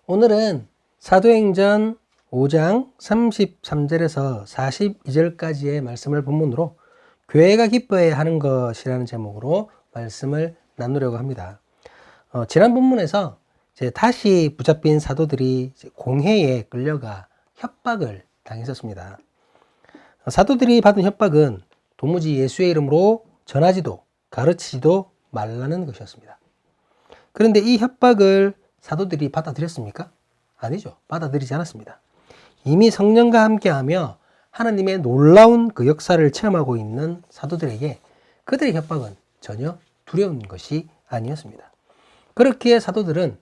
오늘은 사도행전 5장 33절에서 42절까지의 말씀을 본문으로 교회가 기뻐해야 하는 것이라는 제목으로 말씀을 나누려고 합니다. 지난 본문에서 다시 붙잡힌 사도들이 공회에 끌려가 협박을 당했었습니다. 사도들이 받은 협박은 도무지 예수의 이름으로 전하지도 가르치지도 말라는 것이었습니다. 그런데 이 협박을 사도들이 받아들였습니까? 아니죠. 받아들이지 않았습니다. 이미 성령과 함께하며 하나님의 놀라운 그 역사를 체험하고 있는 사도들에게 그들의 협박은 전혀 두려운 것이 아니었습니다. 그렇기에 사도들은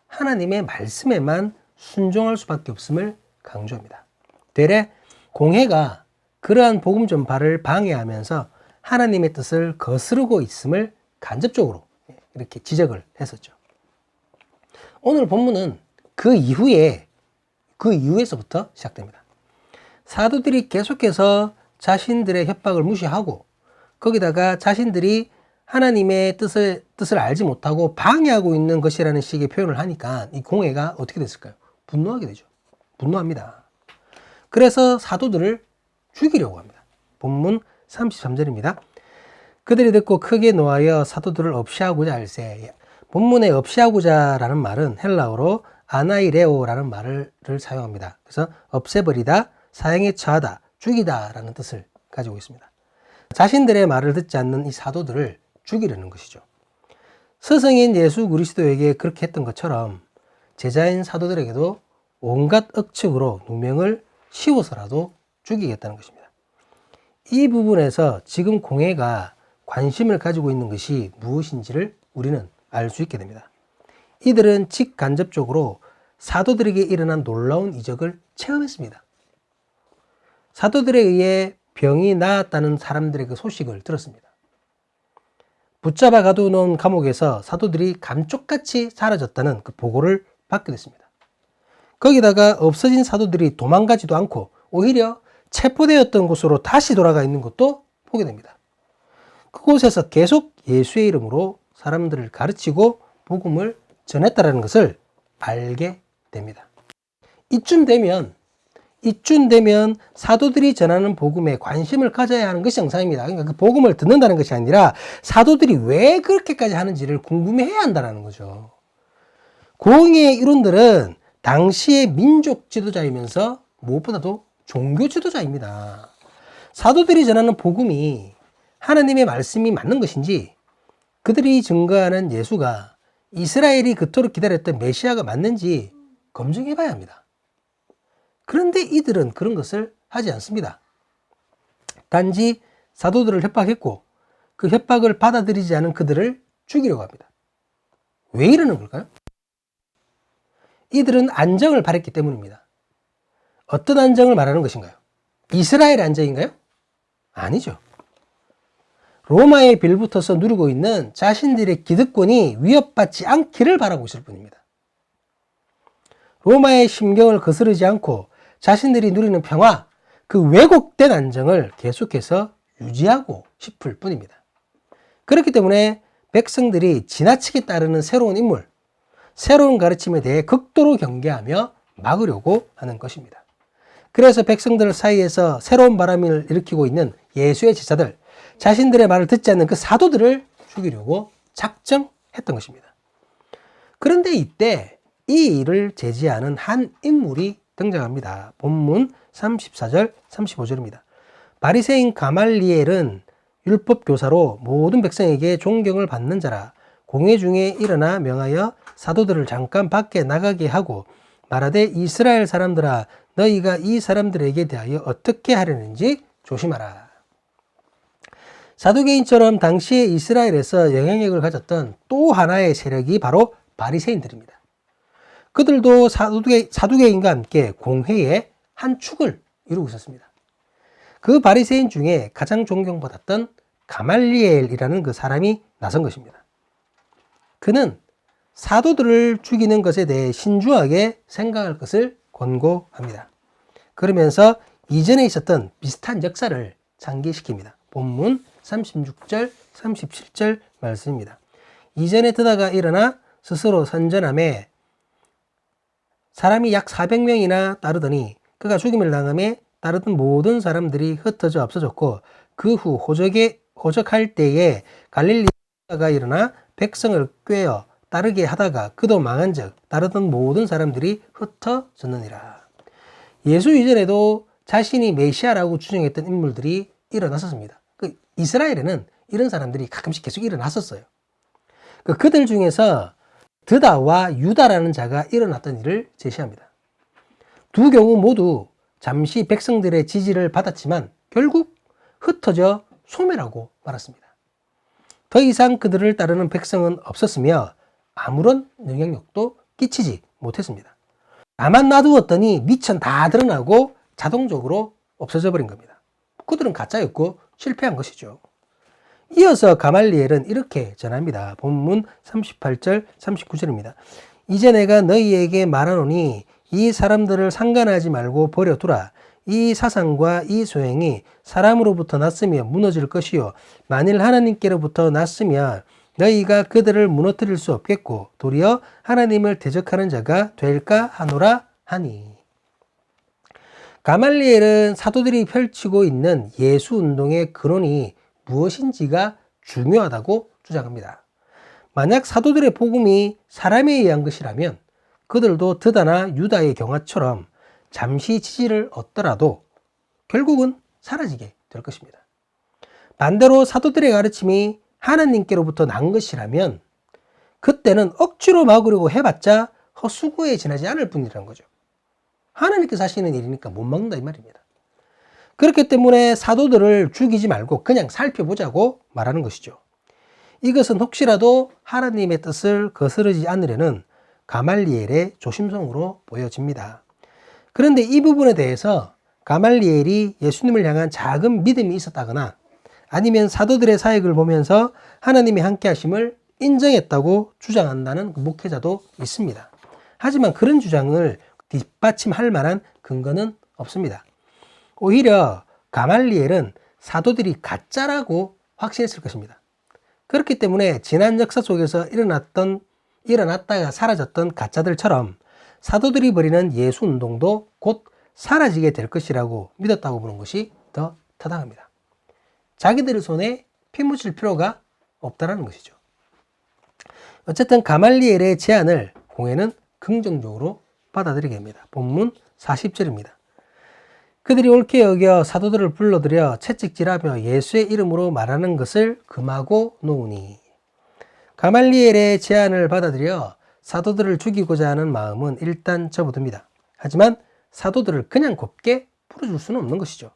하나님의 말씀에만 순종할 수밖에 없음을 강조합니다. 되레 공회가 그러한 복음 전파를 방해하면서 하나님의 뜻을 거스르고 있음을 간접적으로 이렇게 지적을 했었죠. 오늘 본문은 그 이후에서부터 시작됩니다. 사도들이 계속해서 자신들의 협박을 무시하고 거기다가 자신들이 하나님의 뜻을 알지 못하고 방해하고 있는 것이라는 식의 표현을 하니까 이 공회가 어떻게 됐을까요? 분노하게 되죠. 분노합니다. 그래서 사도들을 죽이려고 합니다. 본문 33절입니다. 그들이 듣고 크게 노하여 사도들을 없이하고자 할세. 본문에 없이하고자라는 말은 헬라어로 아나이레오라는 말을 사용합니다. 그래서 없애버리다, 사형에 처하다, 죽이다 라는 뜻을 가지고 있습니다. 자신들의 말을 듣지 않는 이 사도들을 죽이려는 것이죠. 스승인 예수 그리스도에게 그렇게 했던 것처럼 제자인 사도들에게도 온갖 억측으로 누명을 씌워서라도 죽이겠다는 것입니다. 이 부분에서 지금 공회가 관심을 가지고 있는 것이 무엇인지를 우리는 알 수 있게 됩니다. 이들은 직간접적으로 사도들에게 일어난 놀라운 이적을 체험했습니다. 사도들에 의해 병이 나았다는 사람들의 그 소식을 들었습니다. 붙잡아 가두어놓은 감옥에서 사도들이 감쪽같이 사라졌다는 그 보고를 받게 됐습니다. 거기다가 없어진 사도들이 도망가지도 않고 오히려 체포되었던 곳으로 다시 돌아가 있는 것도 보게 됩니다. 그곳에서 계속 예수의 이름으로 사람들을 가르치고 복음을 전했다는 것을 알게 됩니다. 이쯤 되면 사도들이 전하는 복음에 관심을 가져야 하는 것이 정상입니다. 그러니까 그 복음을 듣는다는 것이 아니라 사도들이 왜 그렇게까지 하는지를 궁금해해야 한다는 거죠. 공회의 이론들은 당시의 민족 지도자이면서 무엇보다도 종교 지도자입니다. 사도들이 전하는 복음이 하나님의 말씀이 맞는 것인지 그들이 증거하는 예수가 이스라엘이 그토록 기다렸던 메시아가 맞는지 검증해 봐야 합니다. 그런데 이들은 그런 것을 하지 않습니다. 단지 사도들을 협박했고 그 협박을 받아들이지 않은 그들을 죽이려고 합니다. 왜 이러는 걸까요? 이들은 안정을 바랬기 때문입니다. 어떤 안정을 말하는 것인가요? 이스라엘 안정인가요? 아니죠. 로마에 빌붙어서 누리고 있는 자신들의 기득권이 위협받지 않기를 바라고 있을 뿐입니다. 로마의 심경을 거스르지 않고 자신들이 누리는 평화, 그 왜곡된 안정을 계속해서 유지하고 싶을 뿐입니다. 그렇기 때문에 백성들이 지나치게 따르는 새로운 인물, 새로운 가르침에 대해 극도로 경계하며 막으려고 하는 것입니다. 그래서 백성들 사이에서 새로운 바람을 일으키고 있는 예수의 제자들, 자신들의 말을 듣지 않는 그 사도들을 죽이려고 작정했던 것입니다. 그런데 이때 이 일을 제지하는 한 인물이 등장합니다. 본문 34절, 35절입니다. 바리새인 가말리엘은 율법 교사로 모든 백성에게 존경을 받는 자라. 공회 중에 일어나 명하여 사도들을 잠깐 밖에 나가게 하고 말하되 이스라엘 사람들아 너희가 이 사람들에게 대하여 어떻게 하려는지 조심하라. 사두개인처럼 당시에 이스라엘에서 영향력을 가졌던 또 하나의 세력이 바로 바리새인들입니다. 그들도 사두개인과 함께 공회의 한 축을 이루고 있었습니다. 그 바리새인 중에 가장 존경받았던 가말리엘이라는 그 사람이 나선 것입니다. 그는 사도들을 죽이는 것에 대해 신중하게 생각할 것을 권고합니다. 그러면서 이전에 있었던 비슷한 역사를 상기시킵니다. 본문 36절, 37절 말씀입니다. 이전에 드다가 일어나 스스로 선전하며 사람이 약 400명이나 따르더니 그가 죽임을 당함에 따르던 모든 사람들이 흩어져 없어졌고 그 후 호적할 때에 갈릴리가 일어나 백성을 꾀어 따르게 하다가 그도 망한즉 따르던 모든 사람들이 흩어졌느니라. 예수 이전에도 자신이 메시아라고 주장했던 인물들이 일어났었습니다. 이스라엘에는 이런 사람들이 가끔씩 계속 일어났었어요. 그들 중에서 드다와 유다라는 자가 일어났던 일을 제시합니다. 두 경우 모두 잠시 백성들의 지지를 받았지만 결국 흩어져 소멸하고 말았습니다. 더 이상 그들을 따르는 백성은 없었으며 아무런 영향력도 끼치지 못했습니다. 나만 놔두었더니 미천 다 드러나고 자동적으로 없어져 버린 겁니다. 그들은 가짜였고 실패한 것이죠. 이어서 가말리엘은 이렇게 전합니다. 본문 38절 39절입니다. 이제 내가 너희에게 말하노니 이 사람들을 상관하지 말고 버려두라. 이 사상과 이 소행이 사람으로부터 났으며 무너질 것이요 만일 하나님께로부터 났으면 너희가 그들을 무너뜨릴 수 없겠고 도리어 하나님을 대적하는 자가 될까 하노라 하니. 가말리엘은 사도들이 펼치고 있는 예수 운동의 근원이 무엇인지가 중요하다고 주장합니다. 만약 사도들의 복음이 사람에 의한 것이라면 그들도 드다나 유다의 경화처럼 잠시 지지를 얻더라도 결국은 사라지게 될 것입니다. 반대로 사도들의 가르침이 하나님께로부터 난 것이라면 그때는 억지로 막으려고 해봤자 헛수고에 지나지 않을 뿐이라는 거죠. 하나님께서 하시는 일이니까 못 막는다 이 말입니다. 그렇기 때문에 사도들을 죽이지 말고 그냥 살펴보자고 말하는 것이죠. 이것은 혹시라도 하나님의 뜻을 거스르지 않으려는 가말리엘의 조심성으로 보여집니다. 그런데 이 부분에 대해서 가말리엘이 예수님을 향한 작은 믿음이 있었다거나 아니면 사도들의 사역을 보면서 하나님의 함께하심을 인정했다고 주장한다는 목회자도 있습니다. 하지만 그런 주장을 뒷받침할 만한 근거는 없습니다. 오히려 가말리엘은 사도들이 가짜라고 확신했을 것입니다. 그렇기 때문에 지난 역사 속에서 일어났다가 사라졌던 가짜들처럼 사도들이 벌이는 예수 운동도 곧 사라지게 될 것이라고 믿었다고 보는 것이 더 타당합니다. 자기들의 손에 피 묻힐 필요가 없다는 것이죠. 어쨌든 가말리엘의 제안을 공회는 긍정적으로 받아들이게 됩니다. 본문 40절입니다. 그들이 옳게 여겨 사도들을 불러들여 채찍질하며 예수의 이름으로 말하는 것을 금하고 놓으니. 가말리엘의 제안을 받아들여 사도들을 죽이고자 하는 마음은 일단 접어둡니다. 하지만 사도들을 그냥 곱게 풀어줄 수는 없는 것이죠.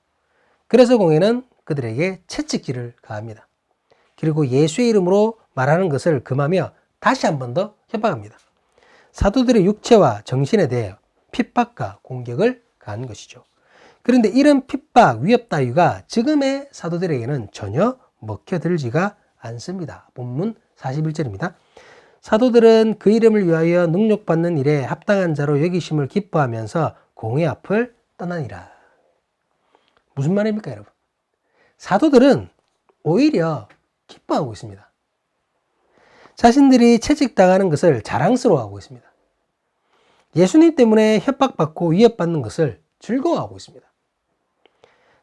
그래서 공회는 그들에게 채찍질을 가합니다. 그리고 예수의 이름으로 말하는 것을 금하며 다시 한 번 더 협박합니다. 사도들의 육체와 정신에 대해 핍박과 공격을 가한 것이죠. 그런데 이런 핍박, 위협 따위가 지금의 사도들에게는 전혀 먹혀들지가 않습니다. 본문 41절입니다. 사도들은 그 이름을 위하여 능욕받는 일에 합당한 자로 여기심을 기뻐하면서 공회 앞을 떠나니라. 무슨 말입니까, 여러분? 사도들은 오히려 기뻐하고 있습니다. 자신들이 채찍당하는 것을 자랑스러워하고 있습니다. 예수님 때문에 협박받고 위협받는 것을 즐거워하고 있습니다.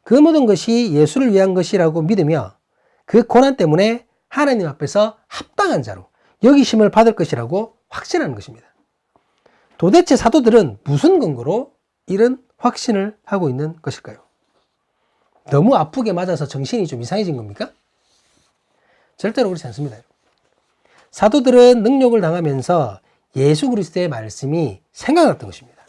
그 모든 것이 예수를 위한 것이라고 믿으며 그 고난 때문에 하나님 앞에서 합당한 자로 여기심을 받을 것이라고 확신하는 것입니다. 도대체 사도들은 무슨 근거로 이런 확신을 하고 있는 것일까요? 너무 아프게 맞아서 정신이 좀 이상해진 겁니까? 절대로 그렇지 않습니다. 사도들은 능욕을 당하면서 예수 그리스도의 말씀이 생각났던 것입니다.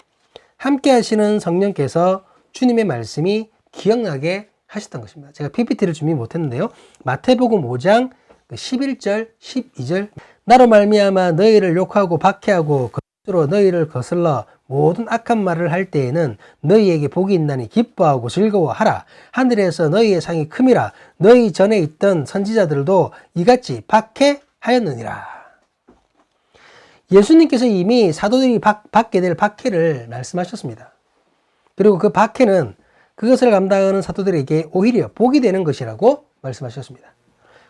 함께 하시는 성령께서 주님의 말씀이 기억나게 하셨던 것입니다. 제가 PPT를 준비 못했는데요. 마태복음 5장 11절, 12절 나로 말미암아 너희를 욕하고 박해하고 거짓으로 너희를 거슬러 모든 악한 말을 할 때에는 너희에게 복이 있나니 기뻐하고 즐거워하라. 하늘에서 너희의 상이 큼이라. 너희 전에 있던 선지자들도 이같이 박해하였느니라. 예수님께서 이미 사도들이 받게 될 박해를 말씀하셨습니다. 그리고 그 박해는 그것을 감당하는 사도들에게 오히려 복이 되는 것이라고 말씀하셨습니다.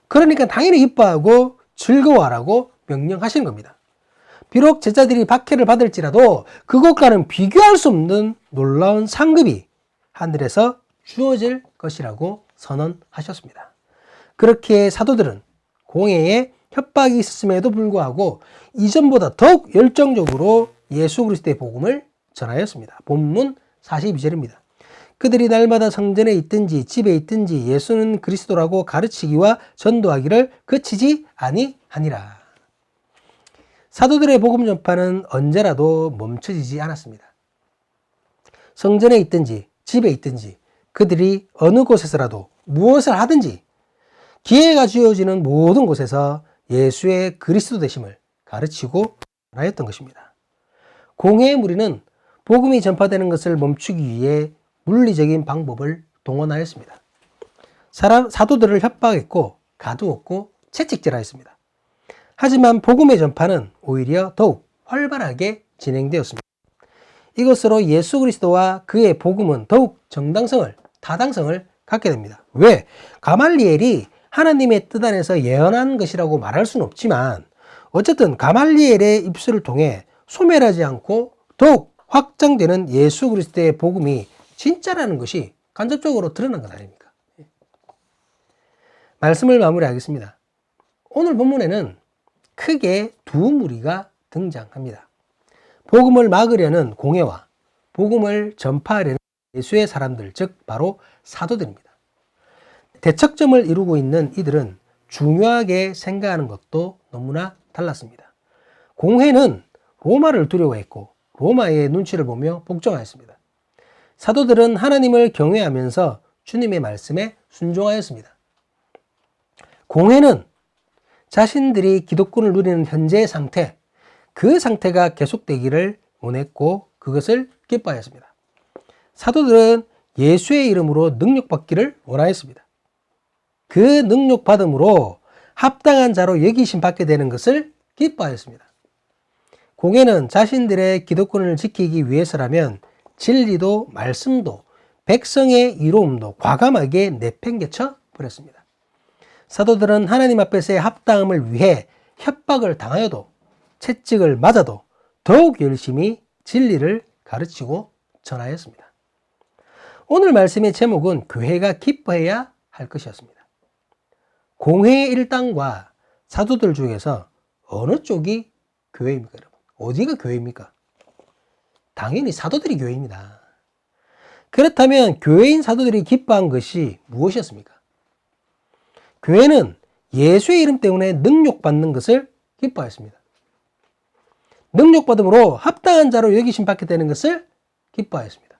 그러니까 당연히 기뻐하고 즐거워하라고 명령하시는 겁니다. 비록 제자들이 박해를 받을지라도 그것과는 비교할 수 없는 놀라운 상급이 하늘에서 주어질 것이라고 선언하셨습니다. 그렇게 사도들은 공회에 협박이 있었음에도 불구하고 이전보다 더욱 열정적으로 예수 그리스도의 복음을 전하였습니다. 본문 42절입니다. 그들이 날마다 성전에 있든지 집에 있든지 예수는 그리스도라고 가르치기와 전도하기를 그치지 아니하니라. 사도들의 복음 전파는 언제라도 멈춰지지 않았습니다. 성전에 있든지 집에 있든지 그들이 어느 곳에서라도 무엇을 하든지 기회가 주어지는 모든 곳에서 예수의 그리스도 되심을 가르치고 전하였던 것입니다. 공회의 무리는 복음이 전파되는 것을 멈추기 위해 물리적인 방법을 동원하였습니다. 사도들을 협박했고 가두었고 채찍질하였습니다. 하지만 복음의 전파는 오히려 더욱 활발하게 진행되었습니다. 이것으로 예수 그리스도와 그의 복음은 더욱 정당성을, 타당성을 갖게 됩니다. 왜? 가말리엘이 하나님의 뜻 안에서 예언한 것이라고 말할 수는 없지만 어쨌든 가말리엘의 입술을 통해 소멸하지 않고 더욱 확장되는 예수 그리스도의 복음이 진짜라는 것이 간접적으로 드러난 것 아닙니까? 말씀을 마무리하겠습니다. 오늘 본문에는 크게 두 무리가 등장합니다. 복음을 막으려는 공회와 복음을 전파하려는 예수의 사람들, 즉 바로 사도들입니다. 대척점을 이루고 있는 이들은 중요하게 생각하는 것도 너무나 달랐습니다. 공회는 로마를 두려워했고 로마의 눈치를 보며 복종하였습니다. 사도들은 하나님을 경외하면서 주님의 말씀에 순종하였습니다. 공회는 자신들이 기득권을 누리는 현재의 상태, 그 상태가 계속되기를 원했고 그것을 기뻐하였습니다. 사도들은 예수의 이름으로 능력받기를 원하였습니다. 그 능력받음으로 합당한 자로 여기심 받게 되는 것을 기뻐하였습니다. 공회는 자신들의 기득권을 지키기 위해서라면 진리도 말씀도 백성의 이로움도 과감하게 내팽개쳐 버렸습니다. 사도들은 하나님 앞에서의 합당함을 위해 협박을 당하여도 채찍을 맞아도 더욱 열심히 진리를 가르치고 전하였습니다. 오늘 말씀의 제목은 교회가 기뻐해야 할 것이었습니다. 공회의 일당과 사도들 중에서 어느 쪽이 교회입니까, 여러분? 어디가 교회입니까? 당연히 사도들이 교회입니다. 그렇다면 교회인 사도들이 기뻐한 것이 무엇이었습니까? 교회는 예수의 이름 때문에 능력받는 것을 기뻐하였습니다. 능력받음으로 합당한 자로 여기심 받게 되는 것을 기뻐하였습니다.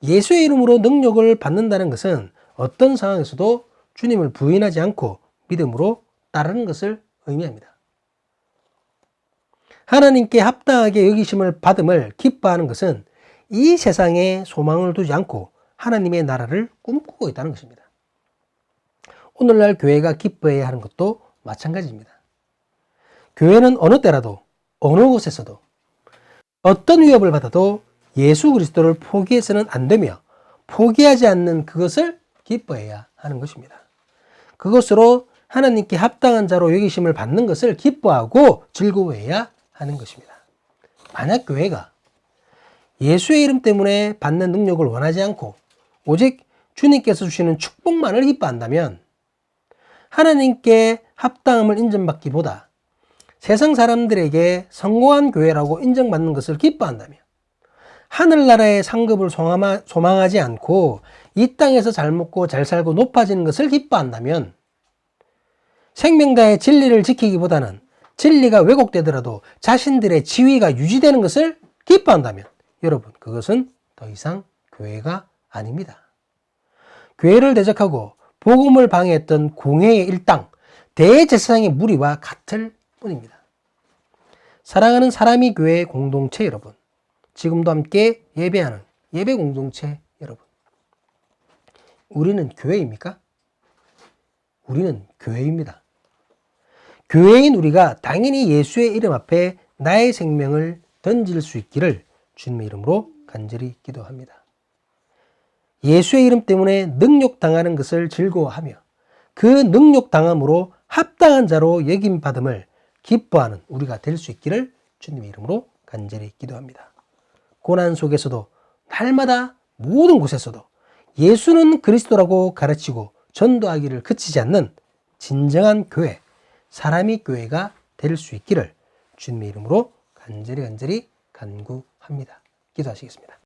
예수의 이름으로 능력을 받는다는 것은 어떤 상황에서도 주님을 부인하지 않고 믿음으로 따르는 것을 의미합니다. 하나님께 합당하게 여기심을 받음을 기뻐하는 것은 이 세상에 소망을 두지 않고 하나님의 나라를 꿈꾸고 있다는 것입니다. 오늘날 교회가 기뻐해야 하는 것도 마찬가지입니다. 교회는 어느 때라도 어느 곳에서도 어떤 위협을 받아도 예수 그리스도를 포기해서는 안 되며 포기하지 않는 그것을 기뻐해야 하는 것입니다. 그것으로 하나님께 합당한 자로 여기심을 받는 것을 기뻐하고 즐거워해야 하는 것입니다. 만약 교회가 예수의 이름 때문에 받는 능력을 원하지 않고 오직 주님께서 주시는 축복만을 기뻐한다면 하나님께 합당함을 인정받기보다 세상 사람들에게 성공한 교회라고 인정받는 것을 기뻐한다면 하늘나라의 상급을 소망하지 않고 이 땅에서 잘 먹고 잘 살고 높아지는 것을 기뻐한다면 생명다의 진리를 지키기보다는 진리가 왜곡되더라도 자신들의 지위가 유지되는 것을 기뻐한다면 여러분 그것은 더 이상 교회가 아닙니다. 교회를 대적하고 복음을 방해했던 공회의 일당 대제사장의 무리와 같을 뿐입니다. 사랑하는 사람이 교회의 공동체 여러분, 지금도 함께 예배하는 예배 공동체 여러분, 우리는 교회입니까? 우리는 교회입니다. 교회인 우리가 당연히 예수의 이름 앞에 나의 생명을 던질 수 있기를 주님의 이름으로 간절히 기도합니다. 예수의 이름 때문에 능욕당하는 것을 즐거워하며 그 능욕당함으로 합당한 자로 여김받음을 기뻐하는 우리가 될 수 있기를 주님의 이름으로 간절히 기도합니다. 고난 속에서도 날마다 모든 곳에서도 예수는 그리스도라고 가르치고 전도하기를 그치지 않는 진정한 교회, 사람의 교회가 될 수 있기를 주님의 이름으로 간절히 간구합니다. 기도하시겠습니다.